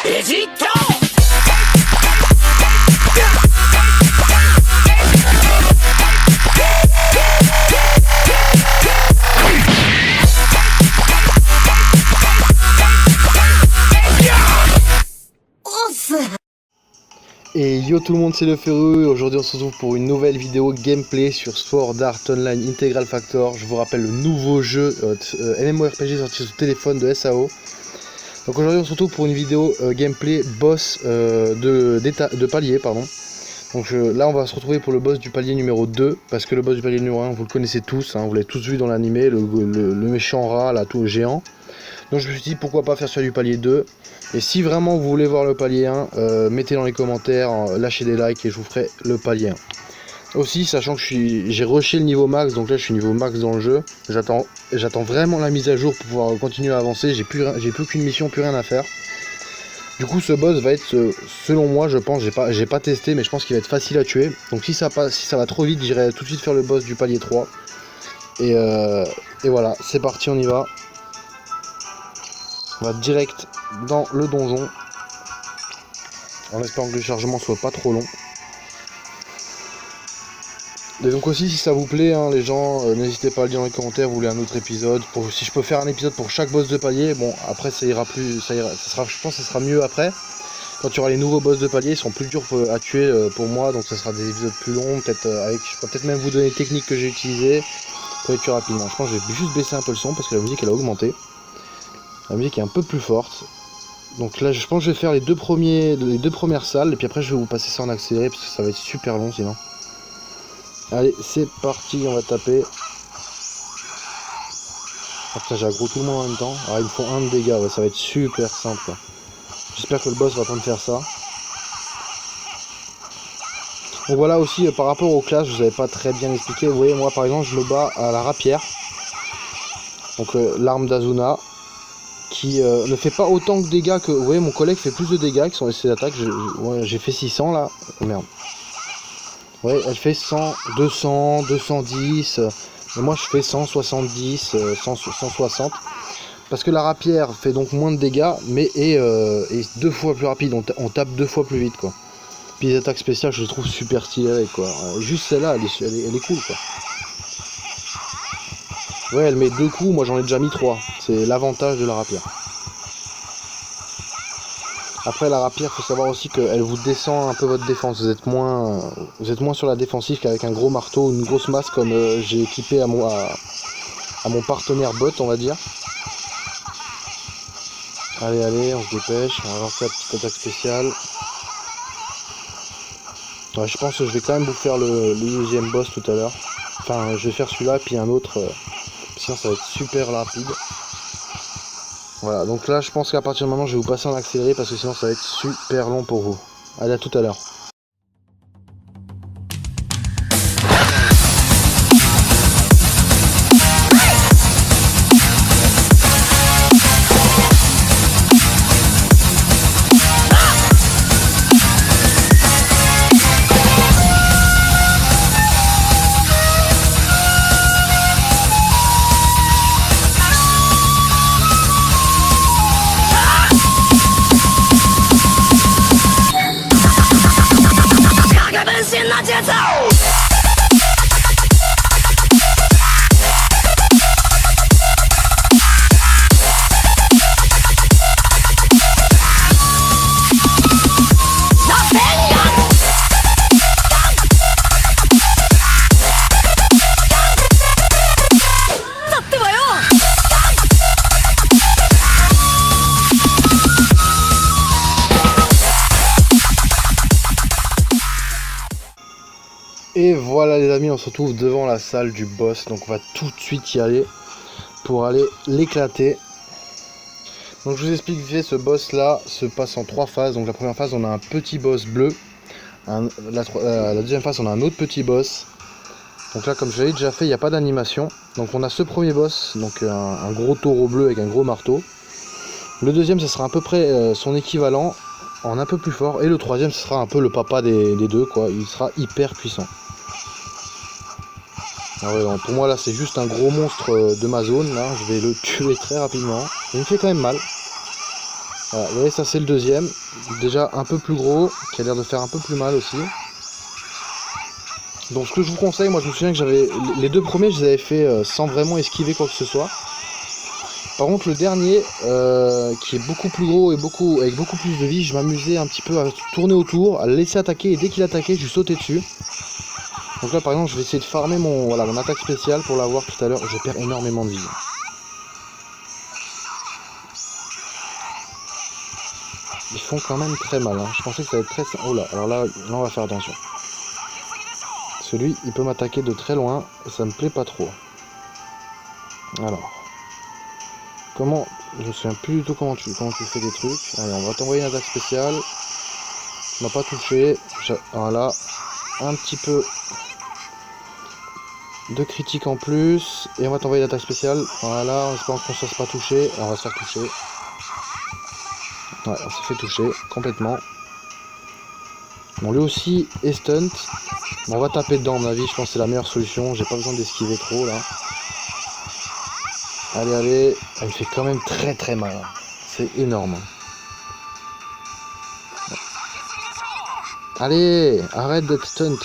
Et yo tout le monde, c'est le Féru. Aujourd'hui on se retrouve pour une nouvelle vidéo gameplay sur Sword Art Online Integral Factor. Je vous rappelle le nouveau jeu MMORPG sorti sur téléphone de SAO. Donc aujourd'hui on se retrouve pour une vidéo gameplay boss de palier pardon. Donc là on va se retrouver pour le boss du palier numéro 2. Parce que le boss du palier numéro 1 vous le connaissez tous, hein, vous l'avez tous vu dans l'animé, le méchant rat là tout géant. Donc je me suis dit pourquoi pas faire celui du palier 2. Et si vraiment vous voulez voir le palier 1, mettez dans les commentaires, lâchez des likes et je vous ferai le palier 1. Aussi, sachant que j'ai rushé le niveau max, donc là je suis niveau max dans le jeu. J'attends vraiment la mise à jour pour pouvoir continuer à avancer. J'ai plus qu'une mission, plus rien à faire. Du coup ce boss va être, selon moi je pense, j'ai pas testé mais je pense qu'il va être facile à tuer. Donc si ça va trop vite, j'irai tout de suite faire le boss du palier 3. Et voilà, c'est parti, on y va. On va direct dans le donjon en espérant que le chargement soit pas trop long. Et donc aussi si ça vous plaît hein, les gens, n'hésitez pas à le dire dans les commentaires, vous voulez un autre épisode, si je peux faire un épisode pour chaque boss de palier. Bon après je pense que ça sera mieux après. Quand tu auras les nouveaux boss de palier, ils seront plus durs à tuer pour moi, donc ça sera des épisodes plus longs, je pourrais peut-être même vous donner les techniques que j'ai utilisées pour les tuer rapidement. Je pense que je vais juste baisser un peu le son parce que la musique elle a augmenté. La musique est un peu plus forte. Donc là je pense que je vais faire les deux premières salles et puis après je vais vous passer ça en accéléré parce que ça va être super long sinon. Allez c'est parti, on va taper. Ah putain j'ai aggro tout le monde en même temps. Ah il me faut 1 de dégâts, ouais, ça va être super simple. J'espère que le boss va pas me faire ça. Donc voilà aussi par rapport aux classes, je vous avais pas très bien expliqué. Vous voyez moi par exemple je me bats à la rapière. Donc l'arme d'Azuna. Qui ne fait pas autant de dégâts que... Vous voyez mon collègue fait plus de dégâts qui sont ses attaques. J'ai fait 600 là. Oh, merde. Ouais elle fait 100, 200, 210. Et moi je fais 170, 160. Parce que la rapière fait donc moins de dégâts. Mais est 2 fois plus rapide. On tape 2 fois plus vite quoi. Puis les attaques spéciales je les trouve super stylées quoi. Juste celle-là elle est cool quoi. Ouais elle met 2 coups, moi j'en ai déjà mis 3. C'est l'avantage de la rapière. Après la rapière, il faut savoir aussi qu'elle vous descend un peu votre défense. Vous êtes moins sur la défensive qu'avec un gros marteau ou une grosse masse comme j'ai équipé à mon partenaire bot on va dire. Allez, on se dépêche, on va lancer la petite attaque spéciale. Ouais, je pense que je vais quand même vous faire le deuxième boss tout à l'heure. Enfin je vais faire celui-là puis un autre. Sinon ça va être super rapide. Voilà, donc là je pense qu'à partir de maintenant je vais vous passer en accéléré parce que sinon ça va être super long pour vous. Allez, à tout à l'heure. Et voilà les amis, on se retrouve devant la salle du boss, donc on va tout de suite y aller pour aller l'éclater. Donc je vous explique vite fait, ce boss là se passe en 3 phases. Donc la première phase on a un petit boss bleu, la deuxième phase on a un autre petit boss. Donc là comme je l'avais déjà fait, il n'y a pas d'animation. Donc on a ce premier boss, donc un gros taureau bleu avec un gros marteau. Le deuxième ce sera à peu près son équivalent en un peu plus fort. Et le troisième ce sera un peu le papa des deux quoi, il sera hyper puissant. Ah ouais, donc pour moi là c'est juste un gros monstre de ma zone, là je vais le tuer très rapidement. Il me fait quand même mal. Voilà, vous voyez, ça c'est le deuxième, déjà un peu plus gros, qui a l'air de faire un peu plus mal aussi. Donc ce que je vous conseille, moi je me souviens que j'avais les deux premiers, je les avais fait sans vraiment esquiver quoi que ce soit. Par contre le dernier, qui est beaucoup plus gros et avec beaucoup plus de vie, je m'amusais un petit peu à tourner autour, à le laisser attaquer, et dès qu'il attaquait, je lui sautais dessus. Donc là par exemple, je vais essayer de farmer mon attaque spéciale pour l'avoir tout à l'heure, je perds énormément de vie. Ils font quand même très mal, hein. Je pensais que ça allait être très... Oh là, alors là on va faire attention. Parce que lui, il peut m'attaquer de très loin, et ça me plaît pas trop. Alors... Comment... Je me souviens plus du tout comment tu fais des trucs. Allez, on va t'envoyer une attaque spéciale. Tu m'as pas touché. Voilà. Un petit peu de critique en plus. Et on va t'envoyer l'attaque spéciale. Voilà, en espérant qu'on ne se fasse pas toucher. On va se faire toucher. Ouais, on s'est fait toucher complètement. Bon, lui aussi est stunt. Bon, on va taper dedans, à mon avis. Je pense que c'est la meilleure solution. J'ai pas besoin d'esquiver trop là. Allez, allez. Elle fait quand même très très mal. C'est énorme. Allez, arrête d'être stunt.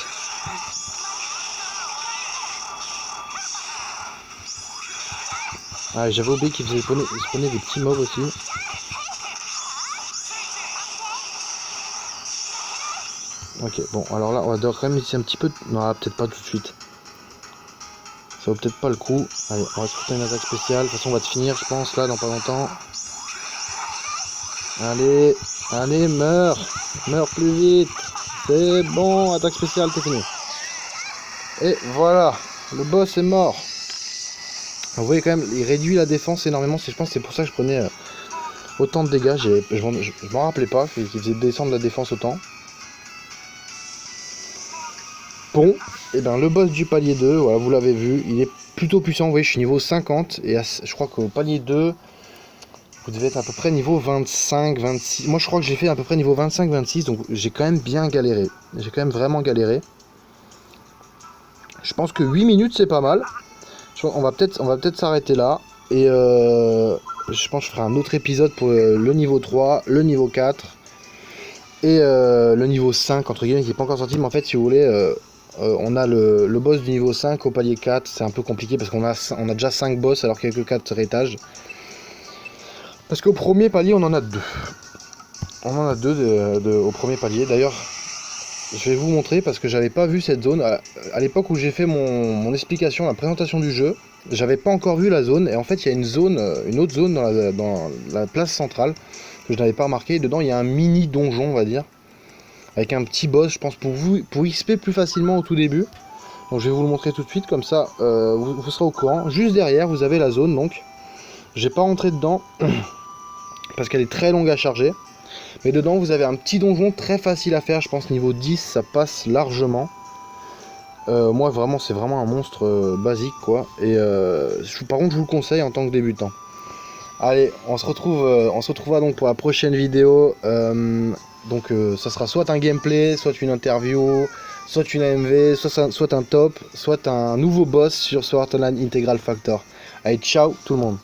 Ah, j'avais oublié qu'il faisait spawner des petits mobs aussi. Ok, bon, alors là, on va devoir quand même essayer un petit peu... Non, peut-être pas tout de suite. Ça vaut peut-être pas le coup. Allez, on va se foutre une attaque spéciale. De toute façon, on va te finir, je pense, là, dans pas longtemps. Allez, allez, meurs. Meurs plus vite. C'est bon, attaque spéciale, c'est fini. Et voilà, le boss est mort. Vous voyez quand même, il réduit la défense énormément. Je pense que c'est pour ça que je prenais autant de dégâts. Je m'en rappelais pas qu'il faisait descendre la défense autant. Bon, et ben le boss du palier 2, voilà, vous l'avez vu, il est plutôt puissant. Vous voyez, je suis niveau 50 et je crois qu'au palier 2, vous devez être à peu près niveau 25, 26. Moi, je crois que j'ai fait à peu près niveau 25, 26, donc j'ai quand même bien galéré. J'ai quand même vraiment galéré. Je pense que 8 minutes, c'est pas mal. On va peut-être s'arrêter là. Et je pense que je ferai un autre épisode pour le niveau 3, le niveau 4 et le niveau 5, entre guillemets, qui n'est pas encore sorti. Mais en fait, si vous voulez... on a le boss du niveau 5 au palier 4, c'est un peu compliqué parce qu'on a déjà 5 boss alors qu'il n'y a que 4 étages. Parce qu'au premier palier, on en a 2. On en a 2 au premier palier. D'ailleurs, je vais vous montrer parce que j'avais pas vu cette zone. À l'époque où j'ai fait mon explication, la présentation du jeu, j'avais pas encore vu la zone. Et en fait, il y a une autre zone dans la place centrale que je n'avais pas remarqué. Et dedans, il y a un mini donjon, on va dire. Avec un petit boss, je pense, pour XP plus facilement au tout début. Donc je vais vous le montrer tout de suite, comme ça vous serez au courant. Juste derrière, vous avez la zone, donc j'ai pas rentré dedans parce qu'elle est très longue à charger. Mais dedans, vous avez un petit donjon très facile à faire. Je pense niveau 10, ça passe largement. Moi, vraiment, c'est vraiment un monstre basique, quoi. Et par contre, je vous le conseille en tant que débutant. Allez, on se retrouvera donc pour la prochaine vidéo. Donc ça sera soit un gameplay, soit une interview, soit une AMV, soit un top, soit un nouveau boss sur Sword Art Online Integral Factor. Allez, ciao tout le monde.